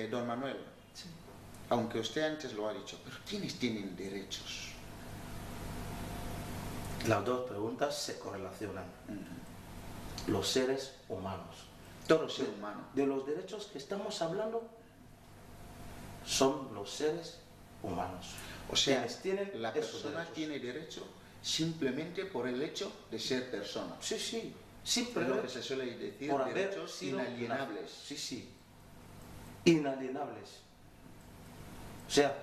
Don Manuel, Sí. aunque usted antes lo ha dicho, pero ¿quiénes tienen derechos? Las dos preguntas se correlacionan. Los seres humanos. Todo el ser humano. De los derechos que estamos hablando son los seres humanos. O sea, Quienes tienen la esos persona derechos. tiene derecho simplemente por el hecho de ser persona. Sí, sí. Es lo que Simplemente se suele decir, por haber derechos sido inalienables. Sí, sí. Inalienables. O sea,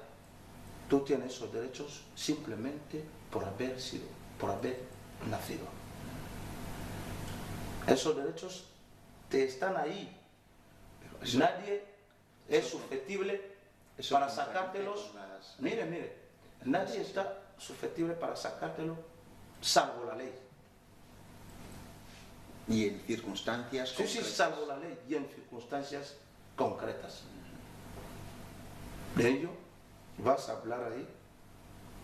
tú tienes esos derechos simplemente por haber nacido. Esos derechos te están ahí. Pero eso- Nadie es eso- susceptible eso para contradice sacártelos. con las- Mire, nadie está susceptible para sacártelo salvo la ley. Y en circunstancias Sí, sí, concretas. salvo la ley y en circunstancias concretas. De ello vas a hablar ahí,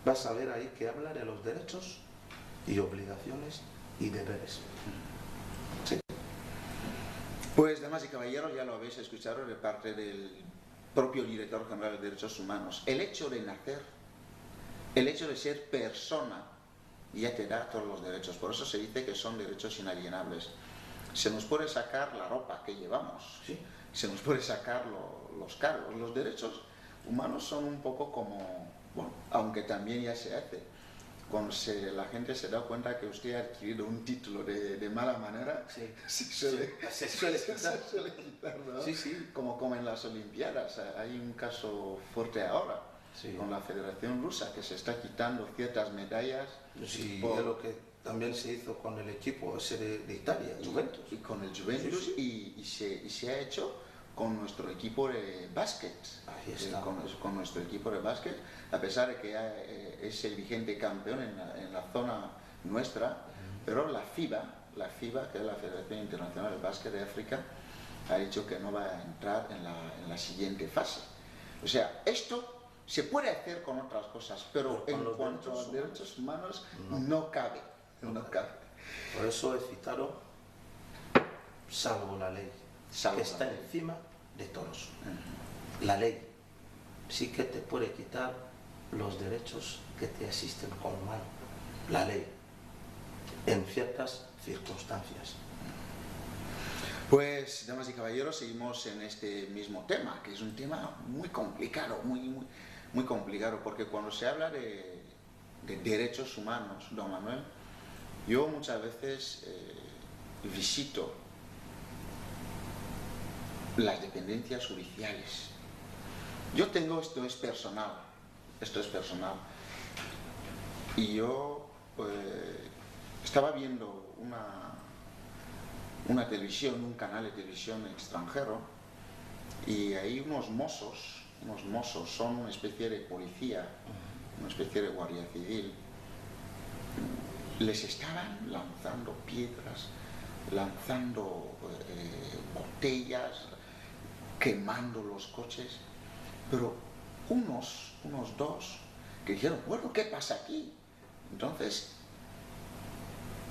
vas a ver ahí que habla de los derechos y obligaciones y deberes. Sí. Pues, damas y caballeros, ya lo habéis escuchado de parte del propio director general de Derechos Humanos. El hecho de nacer, el hecho de ser persona, ya te da todos los derechos. Por eso se dice que son derechos inalienables. Se nos puede sacar la ropa que llevamos, Sí. se nos puede sacar los cargos. Los derechos humanos son un poco como, bueno, aunque también ya se hace. Cuando la gente se da cuenta que usted ha adquirido un título de mala manera, Sí. se suele, Se suele quitar. se suele quitar, ¿no? Sí, sí. Como en las Olimpiadas. Hay un caso fuerte ahora Sí. con la Federación Rusa, que se está quitando ciertas medallas. Sí, por- es lo que también se hizo con el equipo ese de Italia, Juventus. y con el Juventus, Sí, Y se ha hecho con nuestro equipo de básquet. Ahí está. Con nuestro equipo de básquet, a pesar de que es el vigente campeón en la zona nuestra, pero la FIBA, que es la Federación Internacional de Básquet de África, ha dicho que no va a entrar en la siguiente fase. O sea, esto se puede hacer con otras cosas, pero Con en los cuanto a derechos derechos humanos, no. no cabe. No cabe. Por eso he citado salvo la ley, Salvo que la está ley. encima de todos. La ley sí que te puede quitar los derechos que te asisten como humano. La ley, en ciertas circunstancias. Pues, damas y caballeros, seguimos en este mismo tema, que es un tema muy complicado, muy complicado, porque cuando se habla de derechos humanos, don Manuel, yo muchas veces visito las dependencias judiciales. Yo tengo, esto es personal, y yo estaba viendo una televisión, un canal de televisión extranjero, y ahí unos mozos son una especie de policía, una especie de guardia civil, les estaban lanzando piedras, lanzando botellas, quemando los coches, pero unos dos que dijeron, bueno, ¿qué pasa aquí? Entonces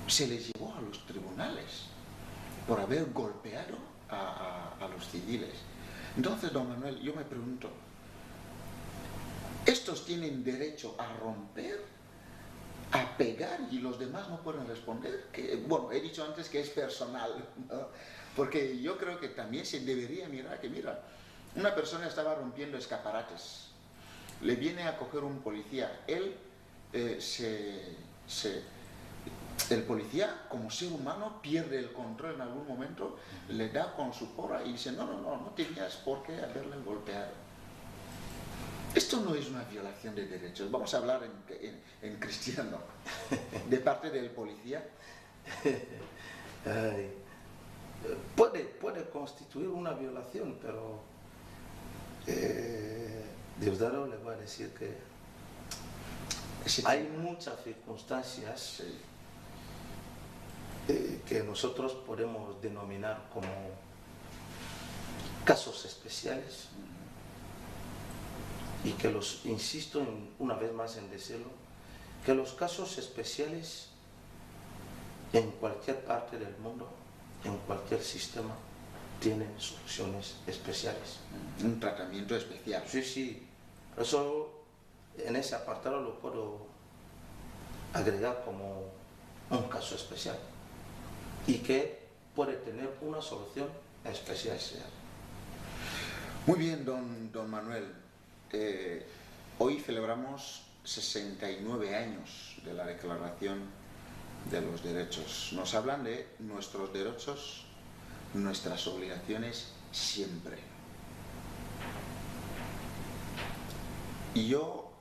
se les llevó a los tribunales por haber golpeado a los civiles. Entonces, don Manuel, yo me pregunto, ¿estos tienen derecho a romper, a pegar y los demás no pueden responder? Bueno, he dicho antes que es personal, ¿no? Porque yo creo que también se debería mirar que, mira, una persona estaba rompiendo escaparates, le viene a coger un policía, él el policía, como ser humano, pierde el control en algún momento, le da con su porra y dice, no tenías por qué haberle golpeado. Esto no es una violación de derechos. Vamos a hablar en cristiano, de parte del policía. Puede constituir una violación, pero Diosdado le va a decir que hay muchas circunstancias que nosotros podemos denominar como casos especiales, y que insisto una vez más en decirlo, que los casos especiales en cualquier parte del mundo, en cualquier sistema, tienen soluciones especiales. Un tratamiento especial. Sí, sí. Eso en ese apartado lo puedo agregar como un caso especial y que puede tener una solución especial. Muy bien, don Manuel. Hoy celebramos 69 años de la Declaración de los Derechos. Nos hablan de nuestros derechos, nuestras obligaciones siempre. Y yo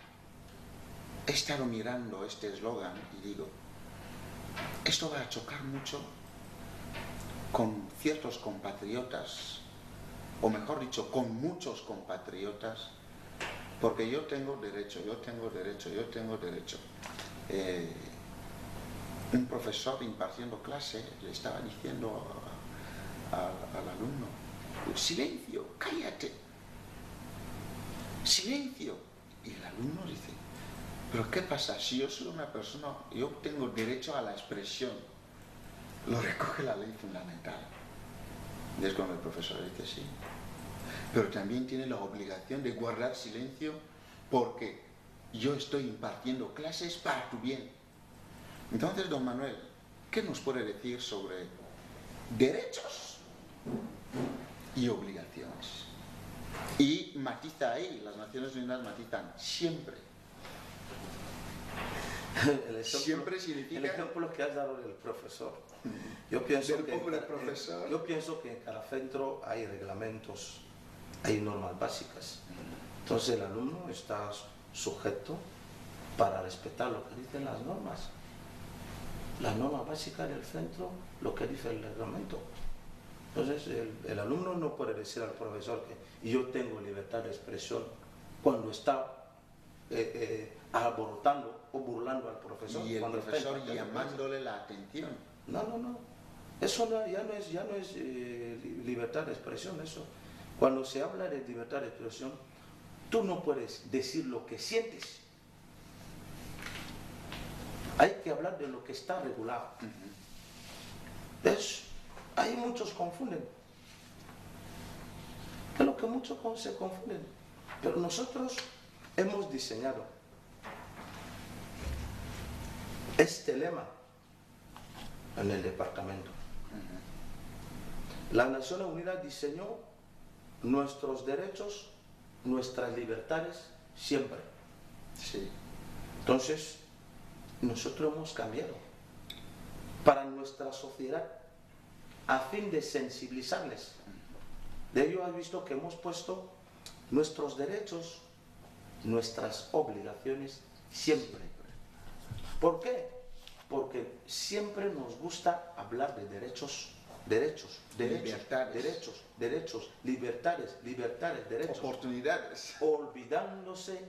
he estado mirando este eslogan y digo, esto va a chocar mucho con ciertos compatriotas, o mejor dicho, con muchos compatriotas, porque yo tengo derecho, yo tengo derecho, yo tengo derecho. Un profesor impartiendo clase le estaba diciendo al alumno, silencio, cállate, silencio. Y el alumno dice, pero ¿qué pasa? Si yo soy una persona, yo tengo derecho a la expresión, lo recoge la ley fundamental. Y es cuando el profesor dice, sí, pero también tiene la obligación de guardar silencio porque yo estoy impartiendo clases para tu bien. Entonces, don Manuel, ¿qué nos puede decir sobre derechos y obligaciones? Y matiza ahí, las Naciones Unidas matizan siempre. Siempre significa... El ejemplo que has dado del profesor. Yo pienso que en cada centro hay reglamentos, hay normas básicas. Entonces el alumno está sujeto para respetar lo que dicen las normas. La norma básica del centro, lo que dice el reglamento. Entonces el alumno no puede decir al profesor que yo tengo libertad de expresión cuando está alborotando o burlando al profesor. Y el cuando profesor llamándole la atención. No. Eso ya no es libertad de expresión, eso. Cuando se habla de libertad de expresión, tú no puedes decir lo que sientes. Hay que hablar de lo que está regulado. Ahí muchos confunden. Es lo que muchos se confunden. Pero nosotros hemos diseñado este lema en el departamento. La Nación Unida diseñó nuestros derechos, nuestras libertades siempre. Sí. Entonces, nosotros hemos cambiado para nuestra sociedad a fin de sensibilizarles. De ello has visto que hemos puesto nuestros derechos, nuestras obligaciones siempre. ¿Por qué? Porque siempre nos gusta hablar de derechos, libertades, derechos, oportunidades, olvidándose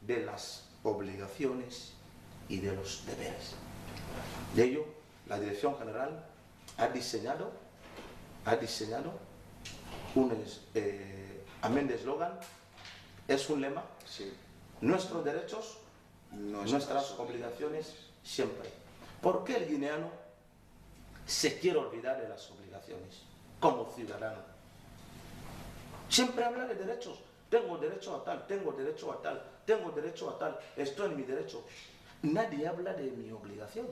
de las obligaciones y de los deberes. De ello, la Dirección General ha diseñado amén de eslogan, es un lema, sí. Nuestros derechos, nuestras obligaciones siempre. ¿Por qué el guineano se quiere olvidar de las obligaciones como ciudadano? Siempre habla de derechos. Tengo derecho a tal, tengo derecho a tal, tengo derecho a tal, estoy en mi derecho. Nadie habla de mi obligación.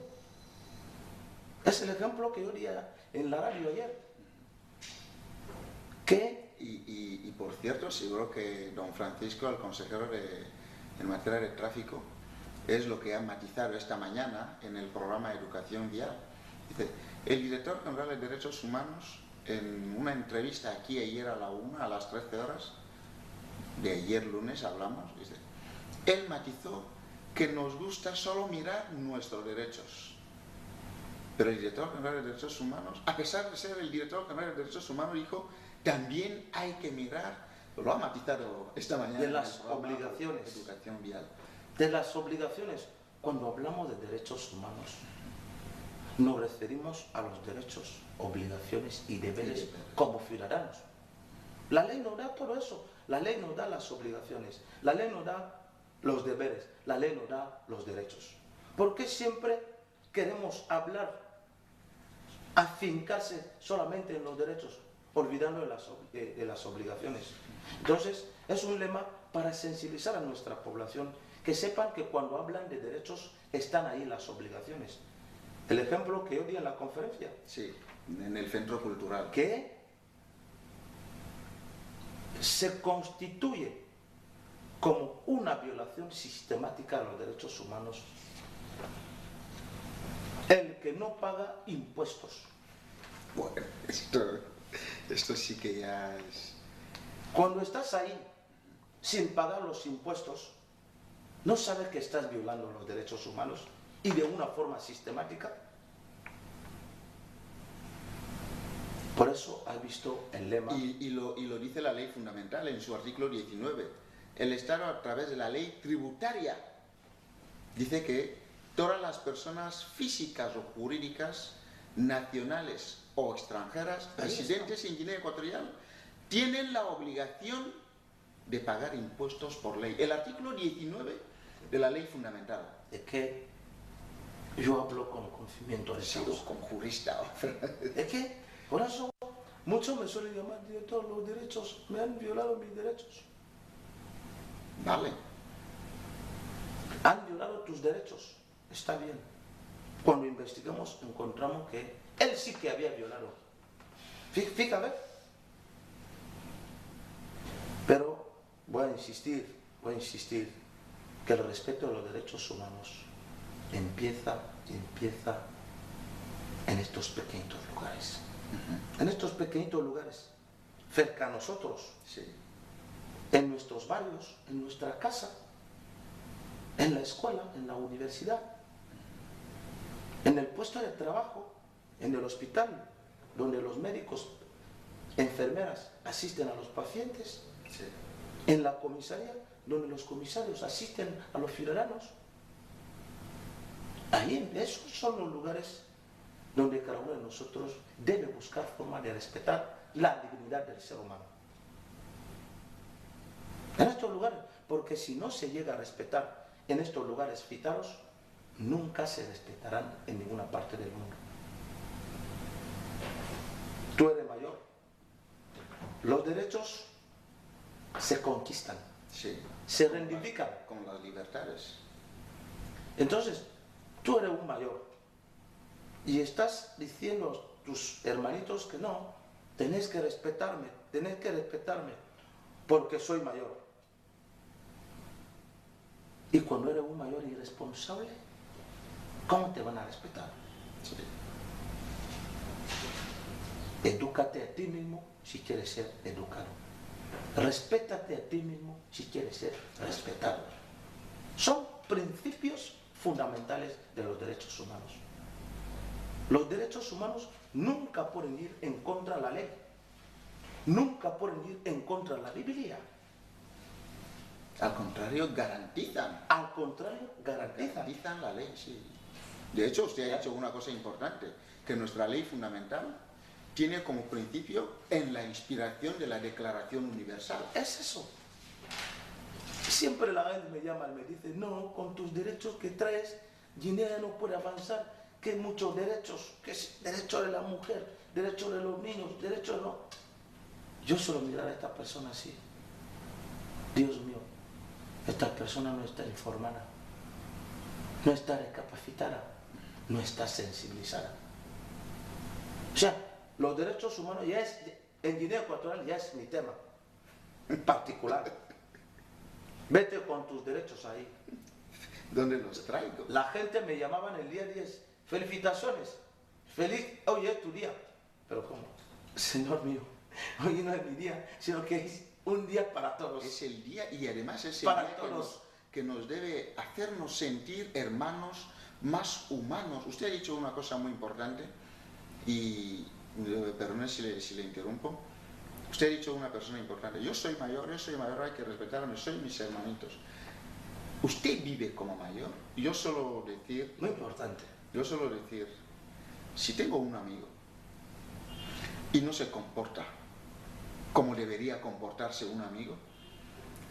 Es el ejemplo que yo di en la radio ayer. Y por cierto, seguro que don Francisco, el consejero en materia de tráfico, es lo que ha matizado esta mañana en el programa Educación Vial. Dice, el director general de Derechos Humanos, en una entrevista aquí ayer a la 1, a las 13 horas, de ayer lunes hablamos, dice, él matizó que nos gusta solo mirar nuestros derechos. Pero el director general de Derechos Humanos, a pesar de ser el director general de Derechos Humanos, dijo, también hay que mirar, lo ha matizado esta mañana, de las obligaciones. Educación Vial. De las obligaciones. Cuando hablamos de derechos humanos, nos referimos a los derechos, obligaciones y deberes como ciudadanos. La ley nos da todo eso. La ley nos da las obligaciones, la ley nos da los deberes, la ley nos da los derechos. ¿Por qué siempre queremos hablar, afincarse solamente en los derechos? olvidando de las obligaciones. Entonces, es un lema para sensibilizar a nuestra población, que sepan que cuando hablan de derechos están ahí las obligaciones. El ejemplo que yo di en la conferencia. Sí, en el centro cultural. Que se constituye como una violación sistemática de los derechos humanos el que no paga impuestos. Bueno, esto sí que ya es... Cuando estás ahí sin pagar los impuestos, ¿no sabes que estás violando los derechos humanos y de una forma sistemática? Por eso has visto el lema. Y lo dice la ley fundamental en su artículo 19. El Estado, a través de la ley tributaria, dice que todas las personas físicas o jurídicas, nacionales o extranjeras, residentes en Guinea Ecuatorial, tienen la obligación de pagar impuestos por ley. El artículo 19 de la ley fundamental. Es que yo hablo con conocimiento de causa. Con jurista. Es que, por eso, muchos me suelen llamar, director, los derechos, me han violado mis derechos. Vale. Han violado tus derechos. Está bien. Cuando investigamos, encontramos que él sí que había violado. Fíjate. Pero voy a insistir que el respeto de los derechos humanos empieza en estos pequeños lugares. En estos pequeños lugares, cerca a nosotros, Sí. en nuestros barrios, en nuestra casa, en la escuela, en la universidad, en el puesto de trabajo, en el hospital, donde los médicos, enfermeras asisten a los pacientes, Sí. en la comisaría, donde los comisarios asisten a los ciudadanos. Ahí, esos son los lugares donde cada uno de nosotros debe buscar forma de respetar la dignidad del ser humano. En estos lugares, porque si no se llega a respetar en estos lugares citados, nunca se respetarán en ninguna parte del mundo. Tú eres mayor. Los derechos se conquistan, Sí. se reivindican. Con las libertades. Entonces, tú eres un mayor y estás diciendo a tus hermanitos que no, tenéis que respetarme, porque soy mayor. Y cuando eres un mayor irresponsable, ¿cómo te van a respetar? Sí. Edúcate a ti mismo si quieres ser educado. Respétate a ti mismo si quieres ser respetado. Son principios fundamentales de los derechos humanos. Los derechos humanos nunca pueden ir en contra de la ley. Nunca pueden ir en contra de la Biblia. Al contrario, garantizan. Al contrario, garantizan. Garantizan la ley, sí. De hecho, usted ha dicho una cosa importante, que nuestra ley fundamental tiene como principio en la inspiración de la Declaración Universal. Es eso. Siempre la gente me llama y me dice, no, con tus derechos que traes, Guinea no puede avanzar, que hay muchos derechos, que es derecho de la mujer, derecho de los niños, derecho de no. Yo suelo mirar a esta persona así. Dios mío, esta persona no está informada, no está recapacitada, no está sensibilizada. O sea, los derechos humanos ya es, en Guinea Ecuatorial ya es mi tema particular. Vete con tus derechos ahí. ¿Dónde los traigo? La gente me llamaba en el día 10, felicitaciones, feliz, hoy es tu día. Pero ¿cómo? Señor mío, hoy no es mi día, sino que es un día para todos. Es el día, y además es el Para día todos. que nos debe hacernos sentir hermanos más humanos. Usted ha dicho una cosa muy importante, y perdone si le interrumpo. Usted ha dicho una persona importante, yo soy mayor, hay que respetarme, soy mis hermanitos. Usted vive como mayor. Yo suelo decir, Muy importante. si tengo un amigo y no se comporta como debería comportarse un amigo,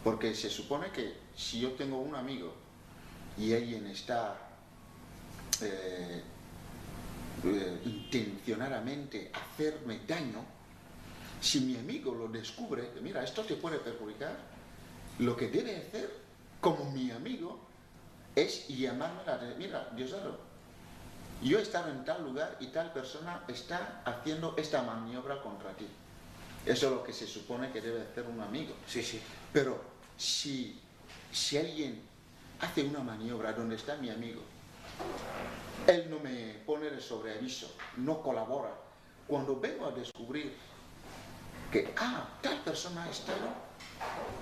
porque se supone que si yo tengo un amigo y alguien está intencionadamente hacerme daño, Si mi amigo lo descubre, que mira, esto te puede perjudicar, lo que debe hacer como mi amigo es llamarme la atención. Mira, Diosdado, yo he estado en tal lugar y tal persona está haciendo esta maniobra contra ti. Eso es lo que se supone que debe hacer un amigo. Sí, sí. Pero si alguien hace una maniobra donde está mi amigo, él no me pone de sobreaviso, no colabora. Cuando vengo a descubrir que, tal persona ha estado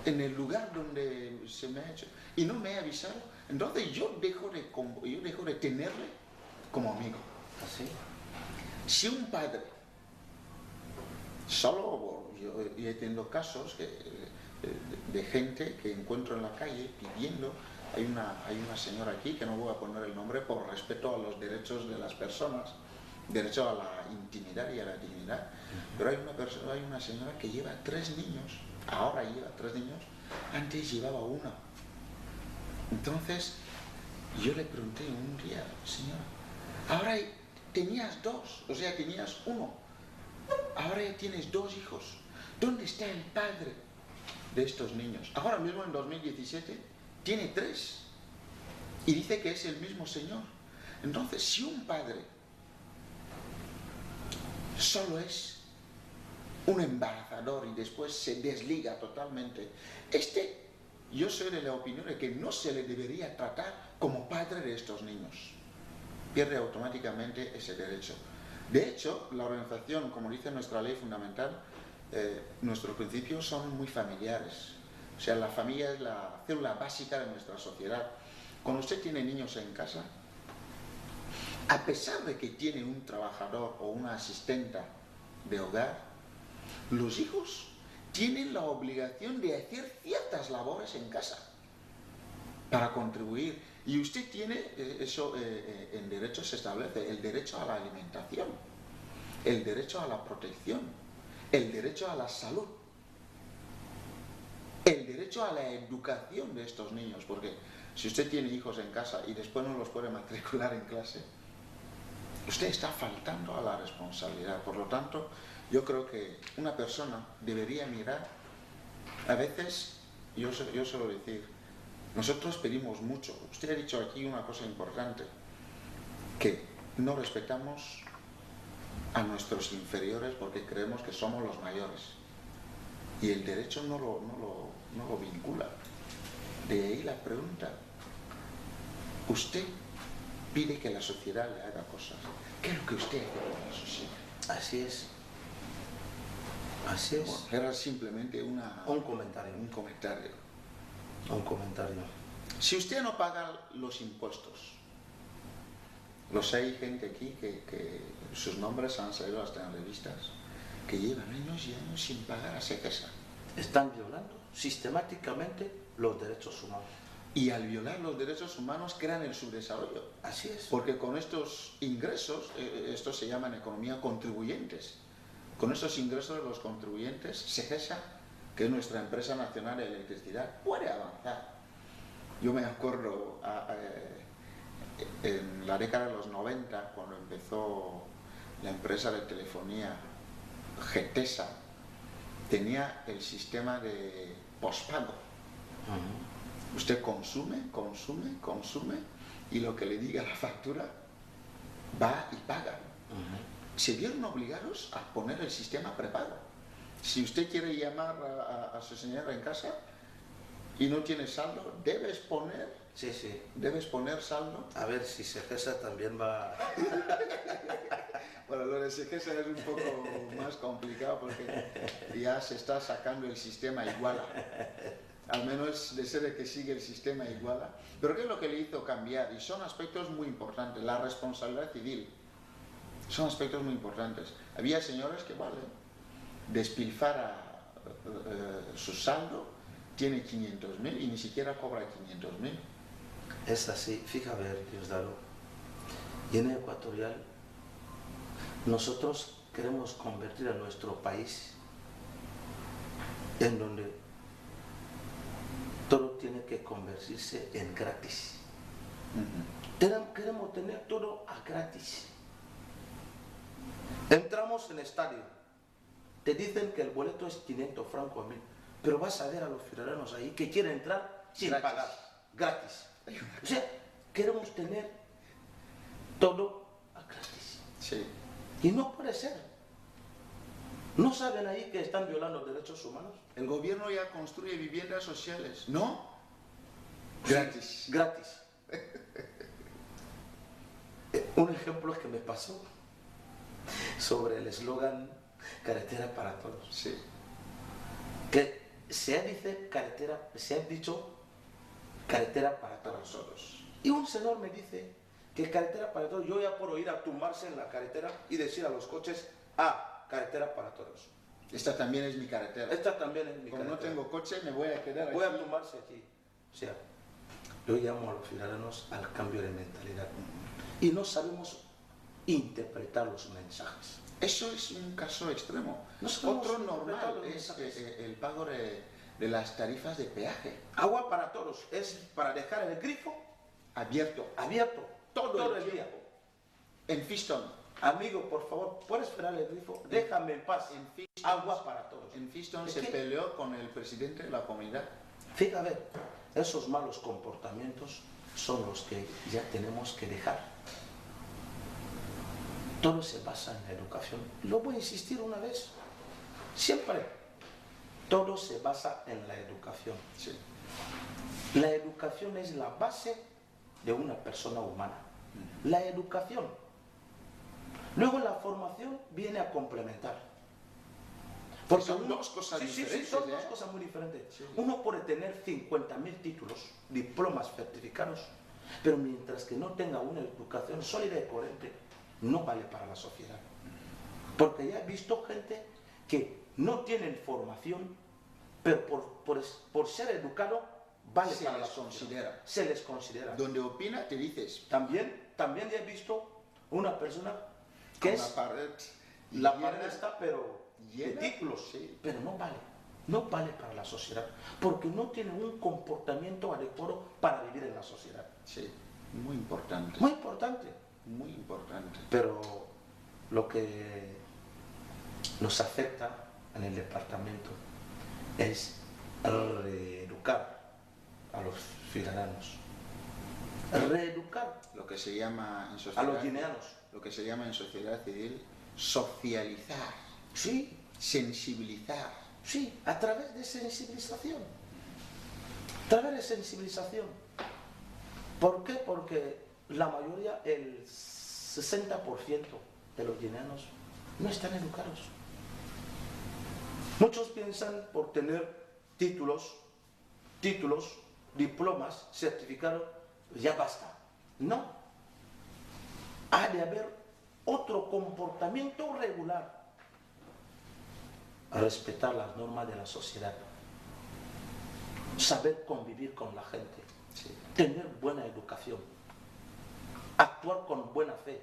en el lugar donde se me ha hecho y no me ha avisado, entonces yo dejo de tenerle como amigo. ¿Así? Si un padre, yo he tenido casos de gente que encuentro en la calle pidiendo, hay una señora aquí, que no voy a poner el nombre por respeto a los derechos de las personas, derecho a la intimidad y a la dignidad, pero hay una señora que lleva 3 niños, ahora lleva 3 niños, antes llevaba 1. Entonces yo le pregunté un día, señora, ahora tenías 2, o sea, tenías 1, ahora ya tienes 2 hijos, ¿dónde está el padre de estos niños? Ahora mismo en 2017 tiene 3 y dice que es el mismo señor. Entonces, si un padre solo es un embarazador y después se desliga totalmente, yo soy de la opinión de que no se le debería tratar como padre de estos niños. Pierde automáticamente ese derecho. De hecho, la organización, como dice nuestra ley fundamental, nuestros principios son muy familiares. O sea, la familia es la célula básica de nuestra sociedad. Cuando usted tiene niños en casa, a pesar de que tiene un trabajador o una asistenta de hogar, los hijos tienen la obligación de hacer ciertas labores en casa para contribuir. Y usted tiene, eso en derecho se establece, el derecho a la alimentación, el derecho a la protección, el derecho a la salud, el derecho a la educación de estos niños, porque si usted tiene hijos en casa y después no los puede matricular en clase, usted está faltando a la responsabilidad. Por lo tanto, yo creo que una persona debería mirar, a veces, yo suelo decir, nosotros pedimos mucho. Usted ha dicho aquí una cosa importante, que no respetamos a nuestros inferiores porque creemos que somos los mayores. Y el derecho no lo vincula. De ahí la pregunta. Usted pide que la sociedad le haga cosas. ¿Qué es lo que usted hace por la sociedad? Así es. Así es. Bueno, era simplemente un comentario. Un comentario. Si usted no paga los impuestos, hay gente aquí que sus nombres han salido hasta en revistas, que llevan años y años sin pagar a SEGESA. Están violando sistemáticamente los derechos humanos. Y al violar los derechos humanos crean el subdesarrollo. Así es. Porque con estos ingresos, estos se llaman economía contribuyentes, con estos ingresos de los contribuyentes, SEGESA, que es nuestra empresa nacional de electricidad, puede avanzar. Yo me acuerdo en la década de los 90, cuando empezó la empresa de telefonía GETESA, tenía el sistema de pospago. Usted consume y lo que le diga la factura va y paga. Se vieron obligados a poner el sistema prepago. Si usted quiere llamar a su señora en casa y no tiene saldo, debes poner saldo. A ver si SEGESA también va. Bueno, lo de SEGESA es un poco más complicado porque ya se está sacando el sistema Iguala. Al menos de ser el que sigue el sistema Iguala. Pero ¿qué es lo que le hizo cambiar? Y son aspectos muy importantes. La responsabilidad civil. Son aspectos muy importantes. Había señores que, despilfarra su saldo, tiene 500.000 y ni siquiera cobra 500.000. Es así. Fíjate, Diosdado. Y en Ecuatorial, nosotros queremos convertir a nuestro país en donde todo tiene que convertirse en gratis. Queremos tener todo a gratis. Entramos en estadio te dicen que el boleto es 500 francos a 1000, pero vas a ver a los ciudadanos ahí que quieren entrar sin Gratis. pagar, gratis. O sea, queremos tener todo a gratis. Sí. Y no puede ser. ¿No saben ahí que están violando derechos humanos? El gobierno ya construye viviendas sociales, ¿no? Sí, Gratis. gratis. Un ejemplo que me pasó sobre el eslogan carretera para todos. Sí. Que se ha dicho carretera para Para todos. todos. Y un señor me dice que carretera para todos, yo ya puedo ir a tumbarse en la carretera y decir a los coches, carretera para todos. Esta también es mi carretera. Esta también es mi Como no carretera. tengo coche, me voy a quedar Voy a aquí. tumbarse aquí. O sea, yo llamo a los ciudadanos al cambio de mentalidad. Y no sabemos interpretar los mensajes. Eso es un caso extremo. No sabemos Otro interpretar normal los es mensajes. el pago de las tarifas de peaje. Agua para todos es para dejar el grifo Abierto. abierto todo el día. En Fiston. Amigo, por favor, ¿puedes cerrar el grifo? Déjame en paz. En Fiston, Agua para todos. En Fiston ¿De se qué? peleó con el presidente de la comunidad. Fíjate, esos malos comportamientos son los que ya tenemos que dejar. Todo se basa en la educación. Lo voy a insistir una vez. Siempre. Todo se basa en la educación. Sí. La educación es la base de una persona humana. La educación. Luego la formación viene a complementar. Porque son dos cosas Sí, diferentes. son dos cosas muy diferentes. Sí. Uno puede tener 50.000 títulos, diplomas certificados, pero mientras que no tenga una educación sólida y coherente, no vale para la sociedad. Porque ya he visto gente que no tienen formación, pero por ser educado, vale Se para la les sociedad. considera. Se les considera. Donde opina, te dices. También ya he visto una persona que Con es... la pared. La llena. pared está, pero de llena, títulos, sí. pero no vale. No vale para la sociedad, porque no tiene un comportamiento adecuado para vivir en la sociedad. Sí. Muy importante. Muy importante. Muy importante. Pero lo que nos afecta en el departamento es reeducar a los ciudadanos. Reeducar Lo que se llama en a sociedad. los guineanos. Lo que se llama en sociedad civil socializar, Sí, sensibilizar. sí, a través de sensibilización. A través de sensibilización. ¿Por qué? Porque la mayoría, el 60% de los guineanos no están educados. Muchos piensan por tener títulos, diplomas, certificados, ya basta. No. Ha de haber otro comportamiento regular. Respetar las normas de la sociedad. Saber convivir con la gente. Sí. Tener buena educación. Actuar con buena fe.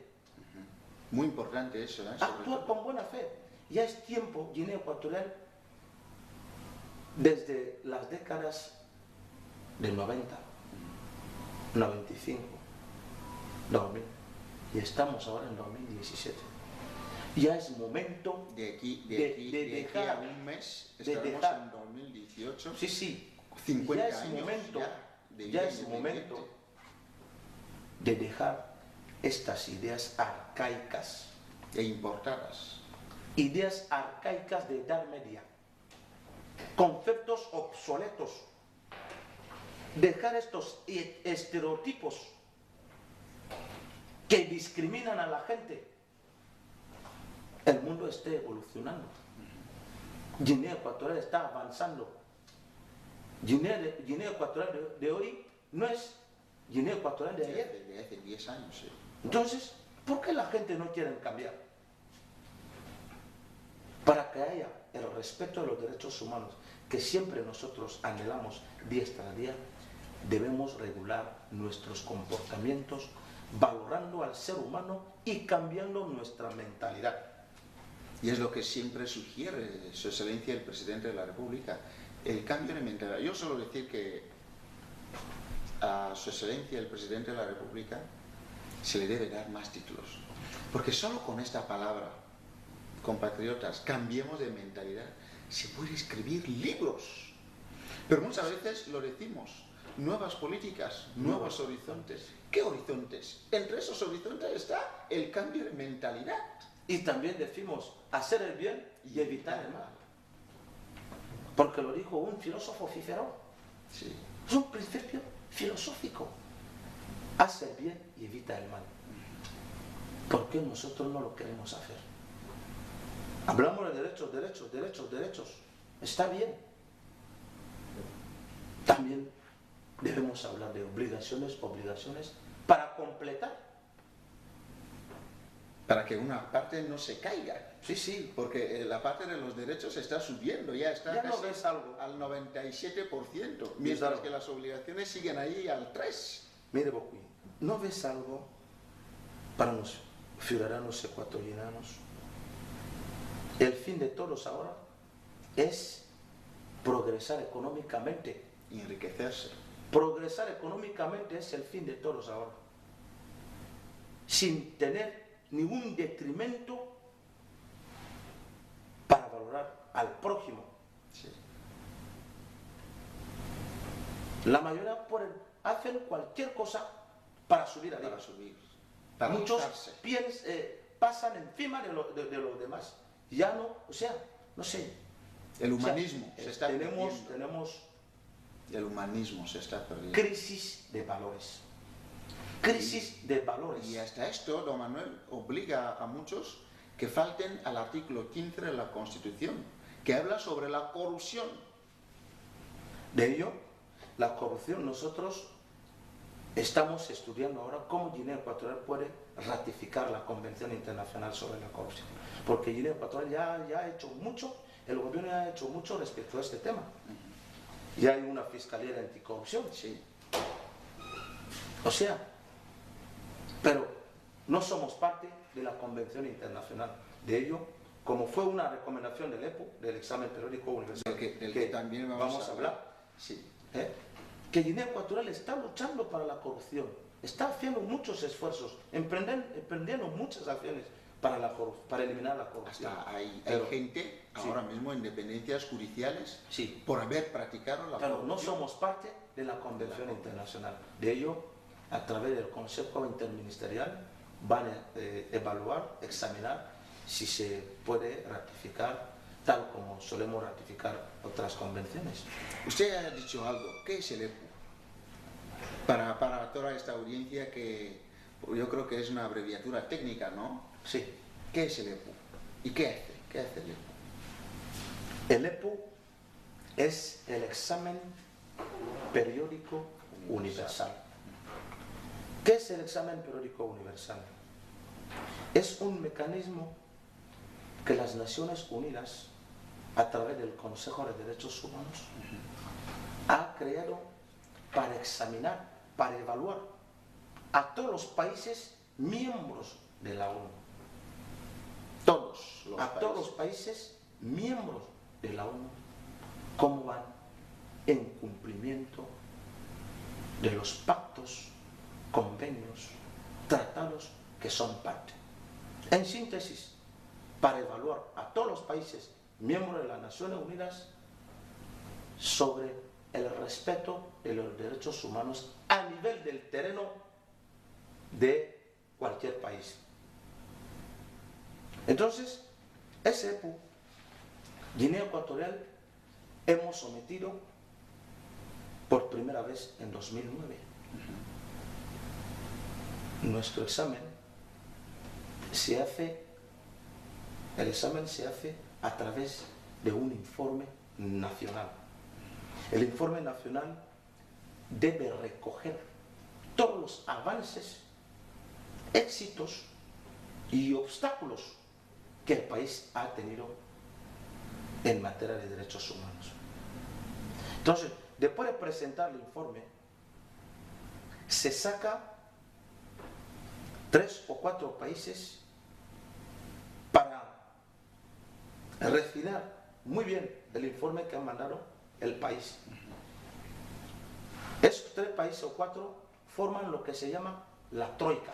Muy importante eso, ¿eh? Sobre Actuar todo. con buena fe. Ya es tiempo, Guinea Ecuatorial, desde las décadas del 90, 95, 2000, y estamos ahora en 2017. Ya es momento De aquí de a dejar, un mes de estaremos dejar. en 2018. sí, 50 ya es años momento, de ya vida es independiente. momento de dejar estas ideas arcaicas, E importadas. ideas arcaicas de Edad Media, conceptos obsoletos, dejar estos estereotipos que discriminan a la gente. El mundo está evolucionando. Guinea Ecuatorial está avanzando. Guinea Ecuatorial de hoy no es Guinea Ecuatorial de ayer. De hace 10 años, sí. Entonces, ¿por qué la gente no quiere cambiar? Para que haya el respeto de los derechos humanos, que siempre nosotros anhelamos día tras día, debemos regular nuestros comportamientos, valorando al ser humano y cambiando nuestra mentalidad. Y es lo que siempre sugiere Su Excelencia el Presidente de la República, el cambio de mentalidad. Yo suelo decir que a Su Excelencia el Presidente de la República se le debe dar más títulos, porque solo con esta palabra compatriotas, cambiemos de mentalidad. Se puede escribir libros, pero muchas veces lo decimos, nuevas políticas, nuevos horizontes. ¿Qué horizontes? Entre esos horizontes está el cambio de mentalidad. Y también decimos hacer el bien y evitar el mal. Porque lo dijo un filósofo Cicerón. Sí. Es un principio filosófico. Haz el bien y evita el mal. ¿Por qué nosotros no lo queremos hacer? Hablamos de derechos, derechos, derechos, derechos. Está bien. También debemos hablar de obligaciones, obligaciones para completar. Para que una parte no se caiga. Sí, sí. Porque la parte de los derechos está subiendo, ya está Ya no casi ves algo. al 97%, mientras que las obligaciones siguen ahí al 3%. Mire, Bocuy, ¿no ves algo para los ciudadanos ecuatorianos? El fin de todos ahora es progresar económicamente. Y enriquecerse. Progresar económicamente es el fin de todos ahora. Sin tener ningún detrimento para valorar al prójimo. Sí. La mayoría hacen cualquier cosa para subir arriba. Para subir. Para Muchos alzarse. pasan encima de los demás. Ya no, o sea, no sé. El humanismo se está perdiendo. Tenemos El humanismo se está perdiendo. crisis de valores. Crisis de valores. Y hasta esto, don Manuel, obliga a muchos que falten al artículo 15 de la Constitución, que habla sobre la corrupción. De ello, la corrupción, nosotros estamos estudiando ahora cómo Guinea Ecuatorial puede ratificar la Convención Internacional sobre la Corrupción. Porque Guinea Ecuatorial ya ha hecho mucho, el gobierno ya ha hecho mucho respecto a este tema. Ya hay una fiscalía de anticorrupción. Sí. O sea, pero no somos parte de la Convención Internacional. De ello, como fue una recomendación del EPU, del examen periódico universal, Del que también vamos a hablar. Sí. Que Guinea Ecuatorial está luchando para la corrupción, está haciendo muchos esfuerzos, emprendiendo muchas acciones para eliminar la corrupción. Hasta hay gente ahora mismo en dependencias judiciales sí, por haber practicado la corrupción. Pero no somos parte de la Convención Internacional. De ello, a través del Consejo Interministerial, van a evaluar, examinar si se puede ratificar tal como solemos ratificar otras convenciones. Usted ha dicho algo. ¿Qué es el EPU? Para toda esta audiencia, que yo creo que es una abreviatura técnica, ¿no? Sí. ¿Qué es el EPU? ¿Y qué hace? ¿Qué hace el EPU? El EPU es el examen periódico universal. ¿Qué es el examen periódico universal? Es un mecanismo que las Naciones Unidas, a través del Consejo de Derechos Humanos, ha creado para examinar, para evaluar a todos los países miembros de la ONU. Todos los países miembros de la ONU, cómo van en cumplimiento de los pactos, convenios, tratados que son parte. En síntesis, para evaluar a todos los países miembros de las Naciones Unidas sobre el respeto de los derechos humanos a nivel del terreno de cualquier país. Entonces, ese EPU, Guinea Ecuatorial, hemos sometido por primera vez en 2009. Nuestro examen se hace a través de un informe nacional. El informe nacional debe recoger todos los avances, éxitos y obstáculos que el país ha tenido en materia de derechos humanos. Entonces, después de presentar el informe, se saca 3 o 4 países para refinar muy bien el informe que han mandado el país. Esos 3 países o 4 forman lo que se llama la troika.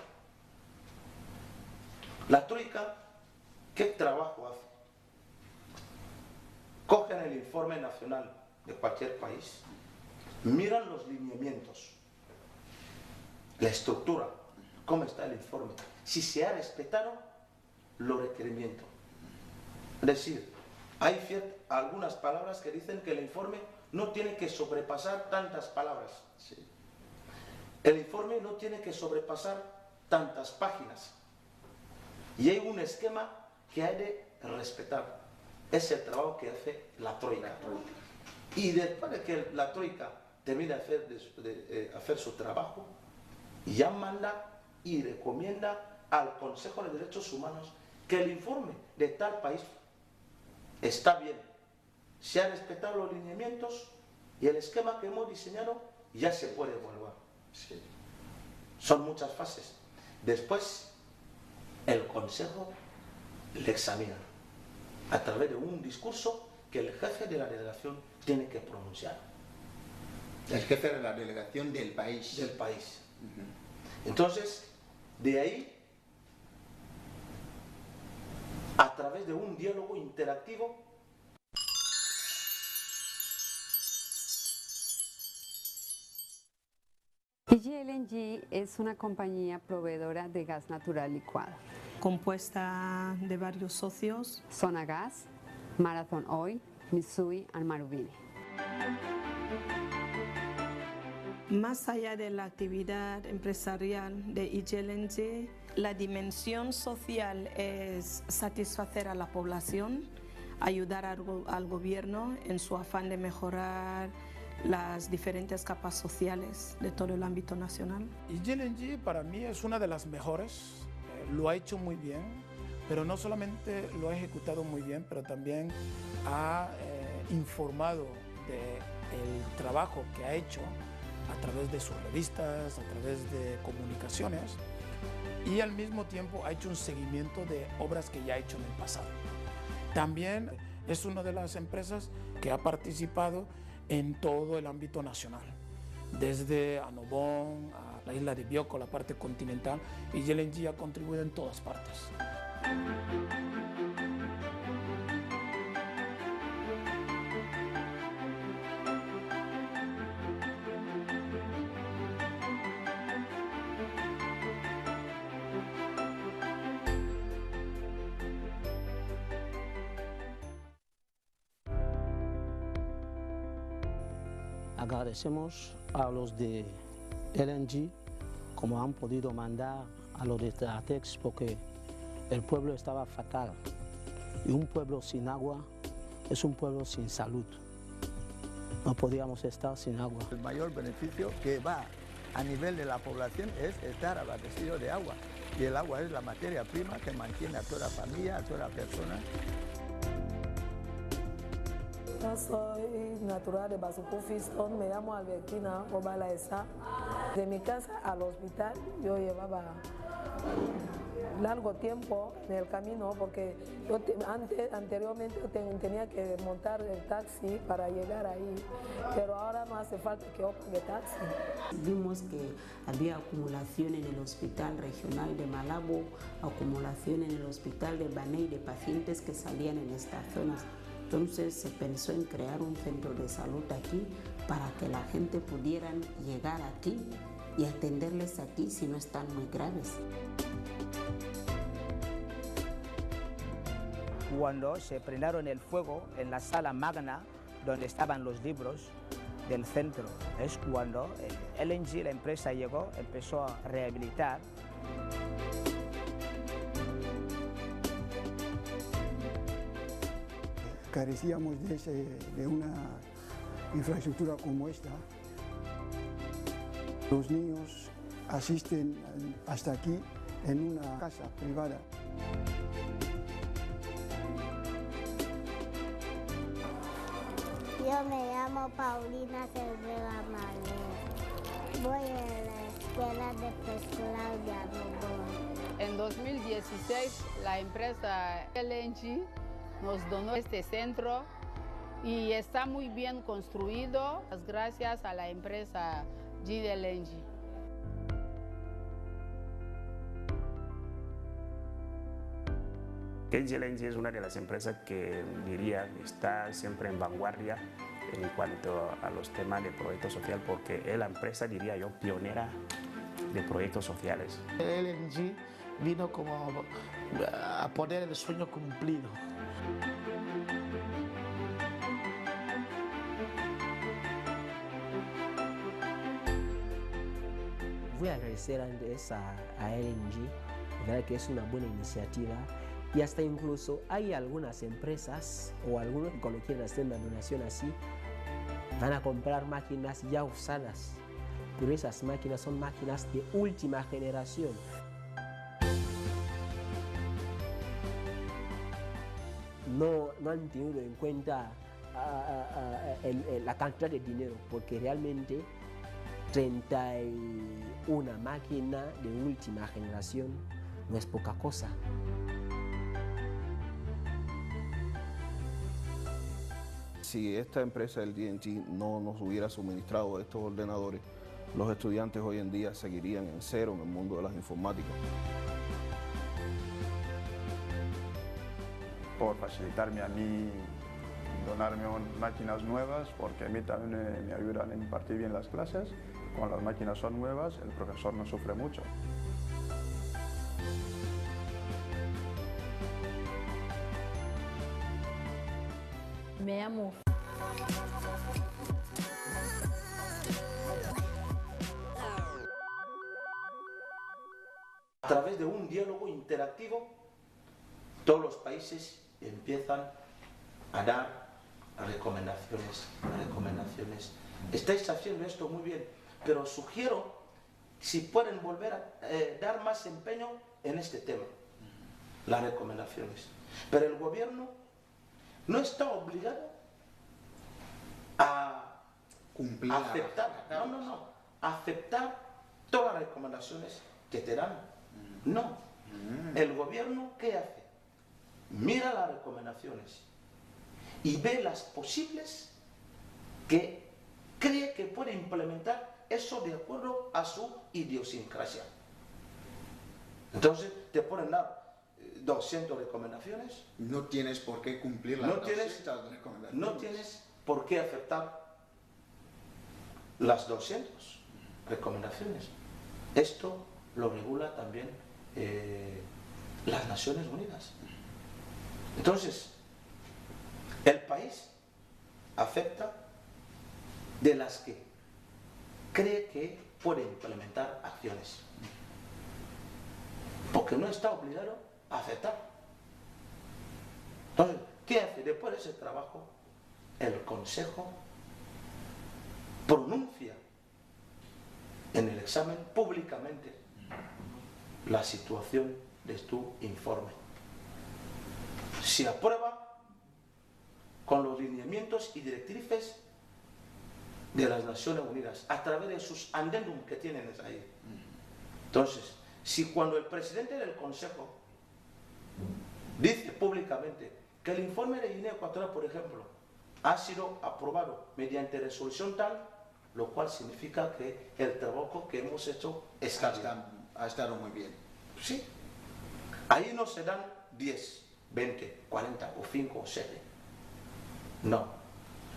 La troika ¿Qué trabajo hace? Cogen el informe nacional de cualquier país, miran los lineamientos, la estructura, cómo está el informe, si se ha respetado los requerimientos. Es decir, hay algunas palabras que dicen que el informe no tiene que sobrepasar tantas palabras. Sí. El informe no tiene que sobrepasar tantas páginas. Y hay un esquema que hay de respetar. Es el trabajo que hace la Troika. Y después de que la Troika termine de hacer su trabajo, ya manda y recomienda al Consejo de Derechos Humanos que el informe de tal país está bien, se han respetado los lineamientos y el esquema que hemos diseñado ya se puede evaluar. Sí. Son muchas fases. Después, el Consejo le examina a través de un discurso que el jefe de la delegación tiene que pronunciar. El jefe de la delegación del país. Del país. Entonces, de ahí, a través de un diálogo interactivo, EGLNG es una compañía proveedora de gas natural licuado. Compuesta de varios socios. Sonagas, Marathon Oil, Mitsui y Marubeni. Más allá de la actividad empresarial de EGLNG, la dimensión social es satisfacer a la población, ayudar al gobierno en su afán de mejorar las diferentes capas sociales de todo el ámbito nacional. EGLNG para mí es una de las mejores, lo ha hecho muy bien, pero no solamente lo ha ejecutado muy bien, pero también ha informado del trabajo que ha hecho a través de sus revistas, a través de comunicaciones, y al mismo tiempo ha hecho un seguimiento de obras que ya ha hecho en el pasado. También es una de las empresas que ha participado en todo el ámbito nacional, desde Annobón a la isla de Bioko, la parte continental, y EGLNG ha contribuido en todas partes. Agradecemos a los de LNG como han podido mandar a los de Tratex porque el pueblo estaba fatal y un pueblo sin agua es un pueblo sin salud. No podíamos estar sin agua. El mayor beneficio que va a nivel de la población es estar abastecido de agua y el agua es la materia prima que mantiene a toda familia, a toda persona. Yo soy natural de Basuco Fiston, me llamo Albertina Obala Esa. De mi casa al hospital yo llevaba largo tiempo en el camino porque yo anteriormente tenía que montar el taxi para llegar ahí, pero ahora no hace falta que yo pague taxi. Vimos que había acumulación en el hospital regional de Malabo, acumulación en el hospital de Baney de pacientes que salían en estas zonas. Entonces se pensó en crear un centro de salud aquí para que la gente pudiera llegar aquí y atenderles aquí si no están muy graves. Cuando se prendieron el fuego en la sala magna donde estaban los libros del centro, es cuando LNG, la empresa, llegó, empezó a rehabilitar. Carecíamos de una infraestructura como esta. Los niños asisten hasta aquí en una casa privada. Yo me llamo Paulina Cervera Manuel. Voy a la escuela de preescolar de Annobón. En 2016, la empresa LNG nos donó este centro y está muy bien construido gracias a la empresa GLNG. porque GLNG es una de las empresas que diría está siempre en vanguardia en cuanto a los temas de proyecto social, porque es la empresa, diría yo, pionera de proyectos sociales. LNG vino como a poner el sueño cumplido. Voy a agradecer antes a LNG, verdad que es una buena iniciativa, y hasta incluso hay algunas empresas o algunos que cuando quieren hacer una donación así van a comprar máquinas ya usadas, pero esas máquinas son máquinas de última generación. No han tenido en cuenta la cantidad de dinero, porque realmente 31 máquinas de última generación no es poca cosa. Si esta empresa del DNG no nos hubiera suministrado estos ordenadores, los estudiantes hoy en día seguirían en cero en el mundo de las informáticas. Por facilitarme a mí, donarme máquinas nuevas, porque a mí también me ayudan a impartir bien las clases. Cuando las máquinas son nuevas, el profesor no sufre mucho. Me amo. A través de un diálogo interactivo, todos los países empiezan a dar recomendaciones. Estáis haciendo esto muy bien, pero sugiero si pueden volver a dar más empeño en este tema, las recomendaciones. Pero el gobierno no está obligado a cumplir, aceptar, aceptar todas las recomendaciones que te dan. No. El gobierno, ¿qué hace? Mira las recomendaciones y ve las posibles que cree que puede implementar eso de acuerdo a su idiosincrasia. Entonces te pueden dar 200 recomendaciones. No tienes por qué cumplir las 200 recomendaciones. No tienes por qué aceptar las 200 recomendaciones. Esto lo regula también las Naciones Unidas. Entonces, el país acepta de las que cree que puede implementar acciones, porque no está obligado a aceptar. Entonces, ¿qué hace? Después de ese trabajo, el Consejo pronuncia en el examen públicamente la situación de tu informe. Se aprueba con los lineamientos y directrices de las Naciones Unidas a través de sus adendum que tienen ahí. Entonces, si cuando el presidente del Consejo dice públicamente que el informe de Guinea Ecuatorial, por ejemplo, ha sido aprobado mediante resolución tal, lo cual significa que el trabajo que hemos hecho ha estado muy bien. Sí. Ahí no se dan 10, 20, 40 o 5 o 7. No.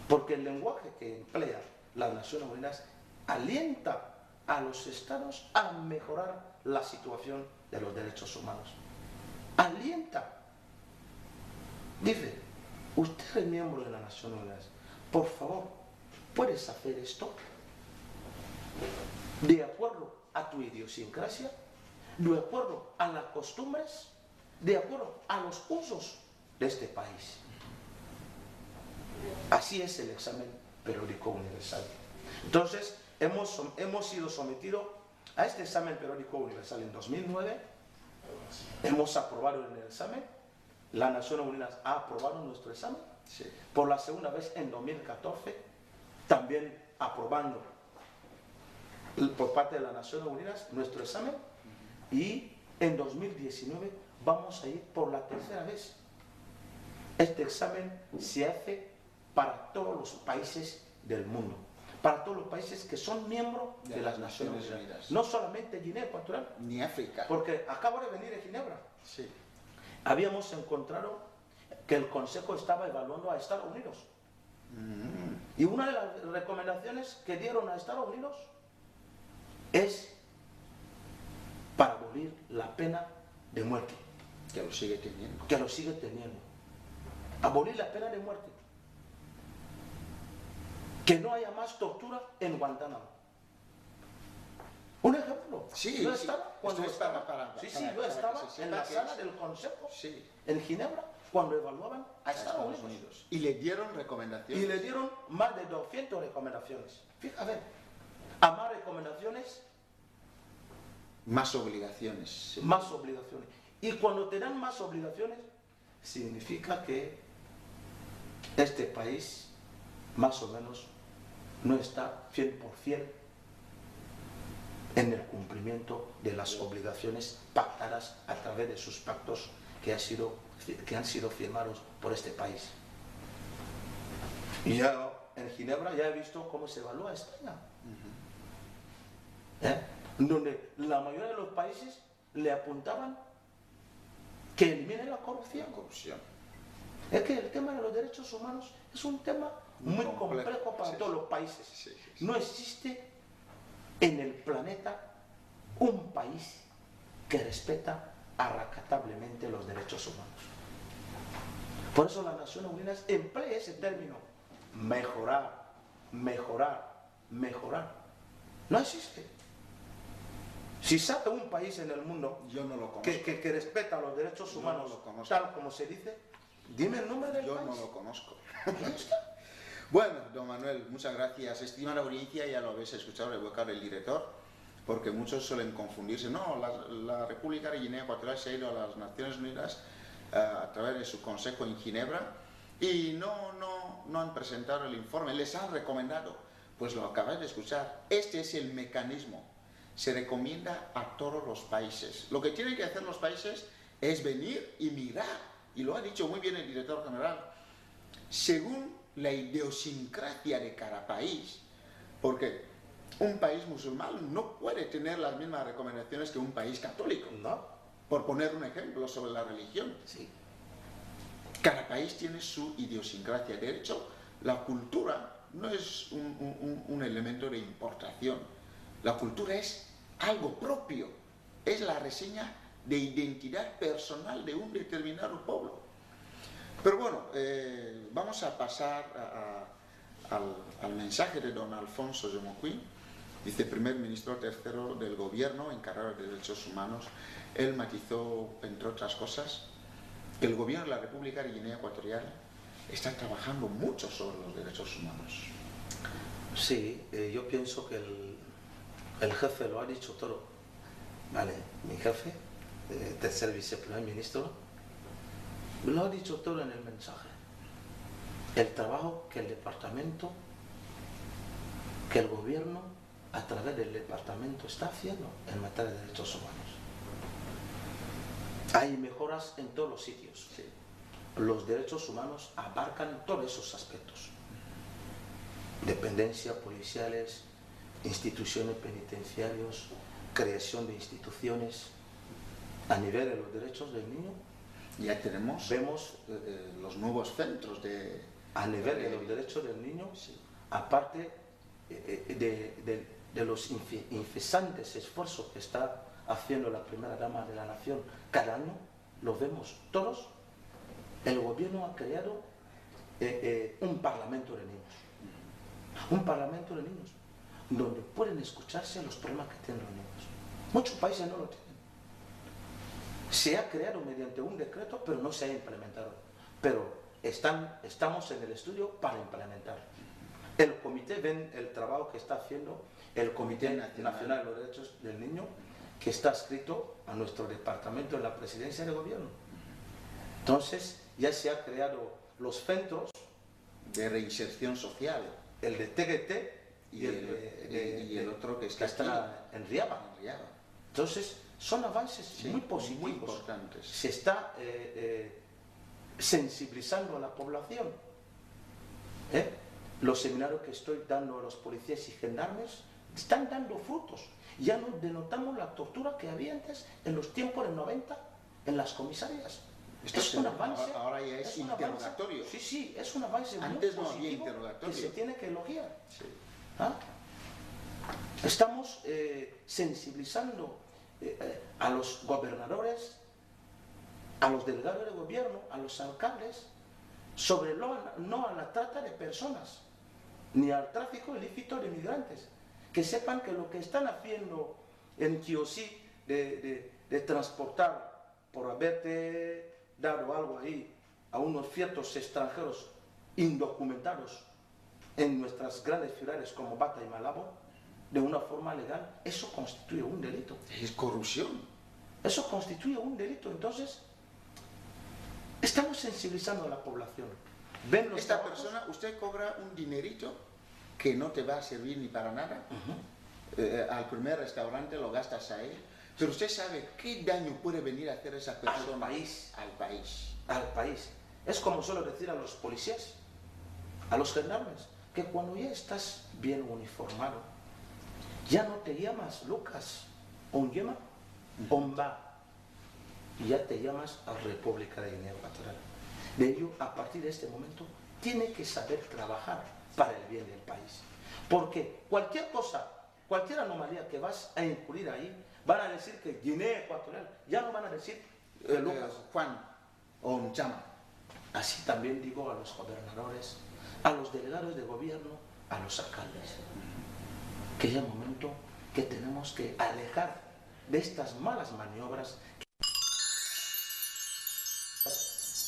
Porque el lenguaje que emplea las Naciones Unidas alienta a los estados a mejorar la situación de los derechos humanos. Alienta. Dice, usted es miembro de las Naciones Unidas, por favor, ¿puedes hacer esto? De acuerdo a tu idiosincrasia, de acuerdo a las costumbres, de acuerdo a los usos de este país. Así es el examen periódico universal. Entonces, hemos sido sometidos a este examen periódico universal en 2009, hemos aprobado el examen, las Naciones Unidas ha aprobado nuestro examen, por la segunda vez en 2014, también aprobando por parte de las Naciones Unidas nuestro examen, y en 2019 vamos a ir por la tercera vez. Este examen se hace para todos los países del mundo, para todos los países que son miembros de las Naciones Unidas. No solamente Guinea Ecuatorial, ni África. porque acabo de venir de Ginebra. Sí. habíamos encontrado que el Consejo estaba evaluando a Estados Unidos. Y una de las recomendaciones que dieron a Estados Unidos es para abolir la pena de muerte. Que lo sigue teniendo. Que lo sigue teniendo. Abolir la pena de muerte. Que no haya más tortura en Guantánamo. Un ejemplo. Sí, yo sí, estaba cuando esto es estaba, yo estaba en la sala del Consejo en Ginebra cuando evaluaban a Estados Unidos. Y le dieron recomendaciones. Y le dieron más de 200 recomendaciones. Fíjate, a más recomendaciones, más obligaciones. Sí. Más obligaciones. Y cuando te dan más obligaciones, significa que este país, más o menos, no está 100% en el cumplimiento de las obligaciones pactadas a través de sus pactos que han sido firmados por este país. Y ya en Ginebra ya he visto cómo se evalúa España. Donde la mayoría de los países le apuntaban que elimine la corrupción. Es que el tema de los derechos humanos es un tema muy complejo para todos los países. No existe en el planeta un país que respeta a rajatablemente los derechos humanos. Por eso las Naciones Unidas emplea ese término, mejorar, mejorar, mejorar. No existe. Si sabe un país en el mundo que respeta los derechos humanos tal como se dice, dime el nombre del país. Yo no lo conozco. Bueno, don Manuel, muchas gracias. Estimada audiencia, ya lo habéis escuchado evocar el director, porque muchos suelen confundirse. No, la República de Guinea Ecuatorial se ha ido a las Naciones Unidas a través de su consejo en Ginebra y no han presentado el informe. Les han recomendado, pues lo acabáis de escuchar. Este es el mecanismo. Se recomienda a todos los países. Lo que tienen que hacer los países es venir y mirar, y lo ha dicho muy bien el director general, según la idiosincrasia de cada país, porque un país musulmán no puede tener las mismas recomendaciones que un país católico, ¿no? Por poner un ejemplo sobre la religión. Sí. Cada país tiene su idiosincrasia. De hecho, la cultura no es un elemento de importación. La cultura es algo propio, es la reseña de identidad personal de un determinado pueblo. Pero bueno, vamos a pasar al mensaje de don Alfonso Yomoquí, viceprimer ministro tercero del gobierno encargado de derechos humanos. Él matizó, entre otras cosas, que el gobierno de la República de Guinea Ecuatorial está trabajando mucho sobre los derechos humanos. Sí, yo pienso que el jefe lo ha dicho todo. Vale, mi jefe, tercer viceprimer ministro, lo ha dicho todo en el mensaje. El trabajo que el departamento, que el gobierno, a través del departamento, está haciendo en materia de derechos humanos. Hay mejoras en todos los sitios. Sí. Los derechos humanos abarcan todos esos aspectos. Dependencia policiales, instituciones penitenciarias, creación de instituciones. A nivel de los derechos del niño, ya vemos los nuevos centros de... A nivel de los derechos del niño, sí. Aparte de los incesantes esfuerzos que está haciendo la primera dama de la nación cada año, lo vemos todos. El gobierno ha creado un parlamento de niños. Un parlamento de niños, donde pueden escucharse los problemas que tienen los niños. Muchos países no lo tienen. Se ha creado mediante un decreto, pero no se ha implementado. Pero estamos en el estudio para implementar. El comité, ven el trabajo que está haciendo el Comité Nacional de los Derechos del Niño, que está adscrito a nuestro departamento en la presidencia del gobierno. Entonces, ya se han creado los centros de reinserción social. El de TGT y el otro que está en Riaba. Entonces, son avances muy positivos, muy importantes. Se está sensibilizando a la población. Los seminarios que estoy dando a los policías y gendarmes están dando frutos. Ya no denotamos la tortura que había antes en los tiempos del 90 en las comisarías. Esto es un avance. Ahora ya es interrogatorio. Sí, sí, es un avance Antes muy no había positivo interrogatorio. que se tiene que elogiar. Sí. ¿Ah? Estamos sensibilizando a los gobernadores, a los delegados de gobierno, a los alcaldes, sobre no a la trata de personas, ni al tráfico ilícito de migrantes. Que sepan que lo que están haciendo en Kiosí de transportar por haberte dado algo ahí a unos ciertos extranjeros indocumentados en nuestras grandes ciudades como Bata y Malabo, de una forma legal, eso constituye un delito. Es corrupción. Eso constituye un delito. Entonces, estamos sensibilizando a la población. ¿Ven los Esta trabajos? persona, usted cobra un dinerito que no te va a servir ni para nada. Al primer restaurante lo gastas ahí. Pero usted sabe qué daño puede venir a hacer esa persona al país. Al país. Al país. Es como suelo decir a los policías, a los gendarmes, que cuando ya estás bien uniformado, ya no te llamas Lucas Onyema, Omba, ya te llamas República de Guinea Ecuatorial. De ello, a partir de este momento, tiene que saber trabajar para el bien del país. Porque cualquier cosa, cualquier anomalía que vas a incurrir ahí, van a decir que Guinea Ecuatorial, ya no van a decir Lucas, Juan o Nchama. Así también digo a los gobernadores, a los delegados de gobierno, a los alcaldes, que ya es momento que tenemos que alejar de estas malas maniobras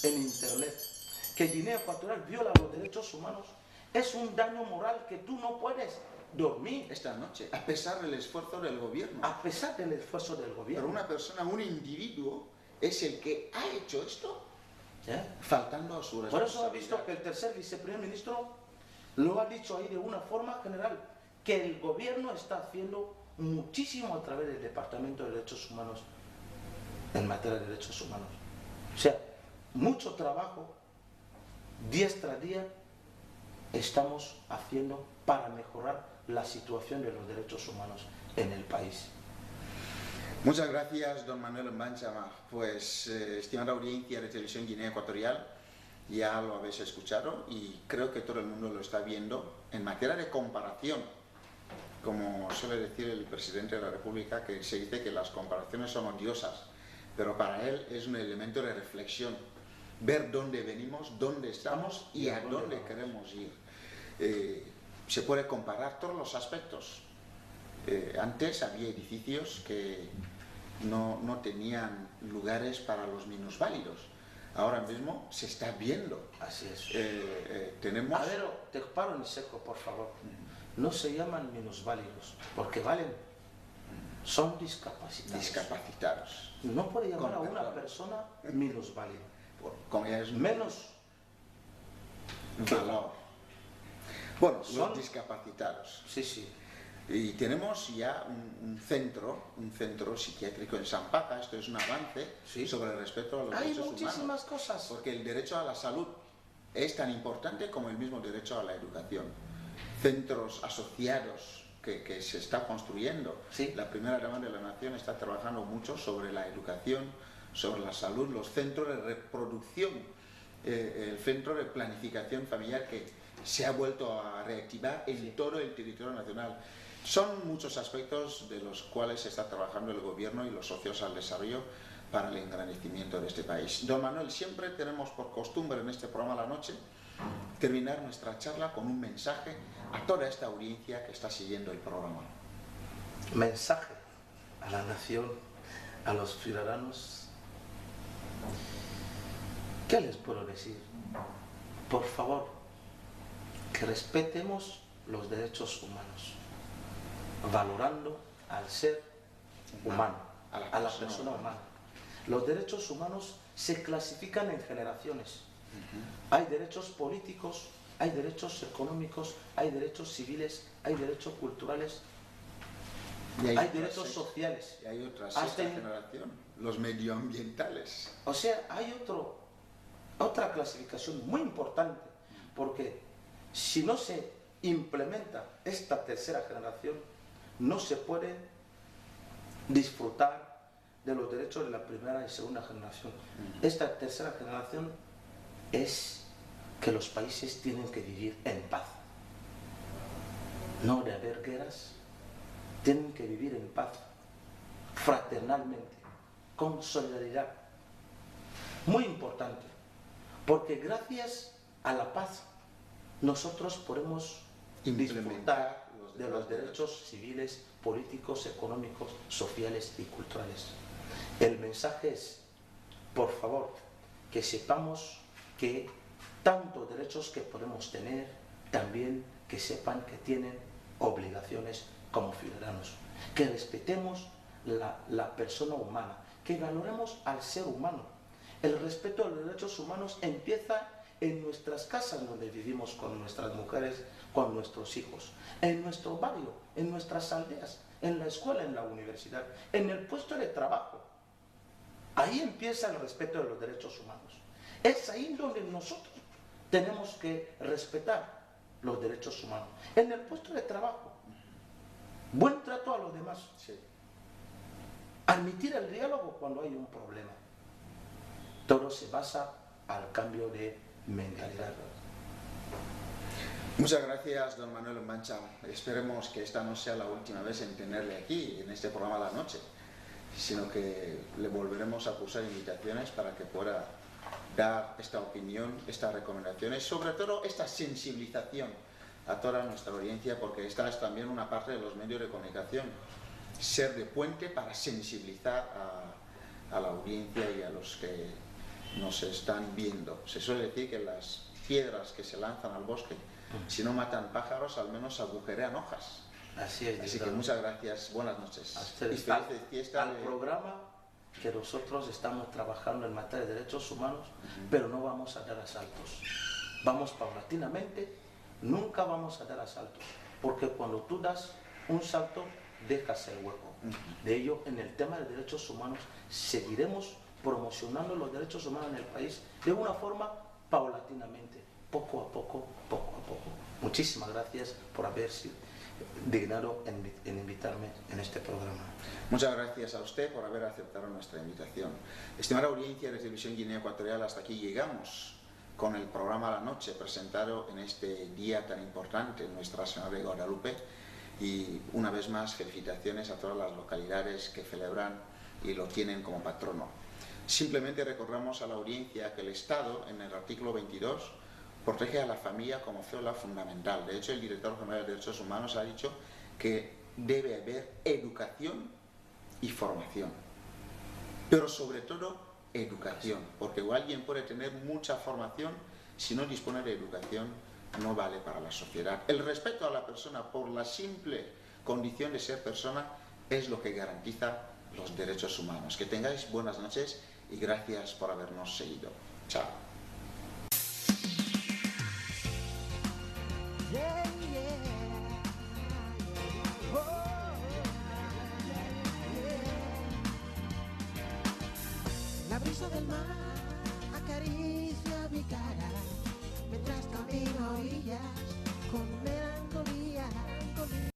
en Internet, que Guinea Ecuatorial viola los derechos humanos, es un daño moral que tú no puedes dormir esta noche, a pesar del esfuerzo del gobierno. A pesar del esfuerzo del gobierno. Pero una persona, un individuo, es el que ha hecho esto, faltando a su responsabilidad. Por eso ha visto que el tercer viceprimer ministro lo ha dicho ahí de una forma general, que el gobierno está haciendo muchísimo a través del Departamento de Derechos Humanos en materia de derechos humanos. O sea, mucho trabajo, día tras día, estamos haciendo para mejorar la situación de los derechos humanos en el país. Muchas gracias, don Manuel Mbanchama. Pues, estimada audiencia de Televisión Guinea Ecuatorial, ya lo habéis escuchado y creo que todo el mundo lo está viendo. En materia de comparación, como suele decir el presidente de la República, que se dice que las comparaciones son odiosas, pero para él es un elemento de reflexión. Ver dónde venimos, dónde estamos y a dónde queremos ir. Se puede comparar todos los aspectos. Antes había edificios que no tenían lugares para los minusválidos. Ahora mismo se está viendo. Así es. Tenemos... A ver, te paro en seco, por favor. No se llaman minusválidos, porque valen. Son discapacitados. Discapacitados. No puede llamar a una persona minusválida. Como ya es menos valor. Bueno, son los discapacitados. Sí, sí. Y tenemos ya un centro psiquiátrico en Sampaca. Esto es un avance sobre el respeto a los derechos humanos. Hay muchísimas cosas. Porque el derecho a la salud es tan importante como el mismo derecho a la educación. Centros asociados que se está construyendo. Sí. La primera dama de la nación está trabajando mucho sobre la educación, sobre la salud, los centros de reproducción, el centro de planificación familiar que se ha vuelto a reactivar en todo el territorio nacional. Son muchos aspectos de los cuales está trabajando el gobierno y los socios al desarrollo para el engrandecimiento de este país. Don Manuel, siempre tenemos por costumbre en este programa a la noche terminar nuestra charla con un mensaje a toda esta audiencia que está siguiendo el programa. Mensaje a la nación, a los ciudadanos. ¿Qué les puedo decir? Por favor, que respetemos los derechos humanos, valorando al ser humano, a la persona humana. Los derechos humanos se clasifican en generaciones. Hay derechos políticos, hay derechos económicos, hay derechos civiles, hay derechos culturales, hay derechos sociales. Y hay otra sexta generación, los medioambientales. O sea, hay otra clasificación muy importante, porque si no se implementa esta tercera generación, no se puede disfrutar de los derechos de la primera y segunda generación. Esta tercera generación es que los países tienen que vivir en paz. No de haber guerras, tienen que vivir en paz, fraternalmente, con solidaridad. Muy importante, porque gracias a la paz nosotros podemos disfrutar de los derechos civiles, políticos, económicos, sociales y culturales. El mensaje es, por favor, que sepamos que tanto derechos que podemos tener, también que sepan que tienen obligaciones como ciudadanos, que respetemos la persona humana, que valoremos al ser humano. El respeto a los derechos humanos empieza en nuestras casas donde vivimos con nuestras mujeres, con nuestros hijos, en nuestro barrio, en nuestras aldeas, en la escuela, en la universidad, en el puesto de trabajo. Ahí empieza el respeto de los derechos humanos. Es ahí donde nosotros tenemos que respetar los derechos humanos. En el puesto de trabajo, buen trato a los demás. Sí. Admitir el diálogo cuando hay un problema. Todo se basa al cambio de mentalidad. Muchas gracias, don Manuel Mancha. Esperemos que esta no sea la última vez en tenerle aquí, en este programa de la noche, sino que le volveremos a cursar invitaciones para que pueda dar esta opinión, estas recomendaciones, sobre todo esta sensibilización a toda nuestra audiencia, porque esta es también una parte de los medios de comunicación, ser de puente para sensibilizar a la audiencia y a los que nos están viendo. Se suele decir que las piedras que se lanzan al bosque, si no matan pájaros, al menos agujerean hojas. Así es. Así que muchas gracias, buenas noches. A ustedes. Y felices fiestas. Al programa que nosotros estamos trabajando en materia de derechos humanos, pero no vamos a dar asaltos. Vamos paulatinamente, nunca vamos a dar asaltos, porque cuando tú das un salto, dejas el hueco. De ello, en el tema de derechos humanos, seguiremos promocionando los derechos humanos en el país de una forma paulatinamente, poco a poco, poco a poco. Muchísimas gracias por haberse dignado en invitarme en este programa. Muchas gracias a usted por haber aceptado nuestra invitación. Estimada audiencia de Televisión Guinea Ecuatorial, hasta aquí llegamos con el programa La Noche, presentado en este día tan importante en Nuestra Señora de Guadalupe. Y una vez más, felicitaciones a todas las localidades que celebran y lo tienen como patrono. Simplemente recordamos a la audiencia que el Estado, en el artículo 22, protege a la familia como célula fundamental. De hecho, el director general de Derechos Humanos ha dicho que debe haber educación y formación, pero sobre todo educación, porque alguien puede tener mucha formación, si no dispone de educación no vale para la sociedad. El respeto a la persona por la simple condición de ser persona es lo que garantiza los derechos humanos. Que tengáis buenas noches y gracias por habernos seguido. Chao. La brisa del mar acaricia mi cara mientras camino a orillas con melancolía.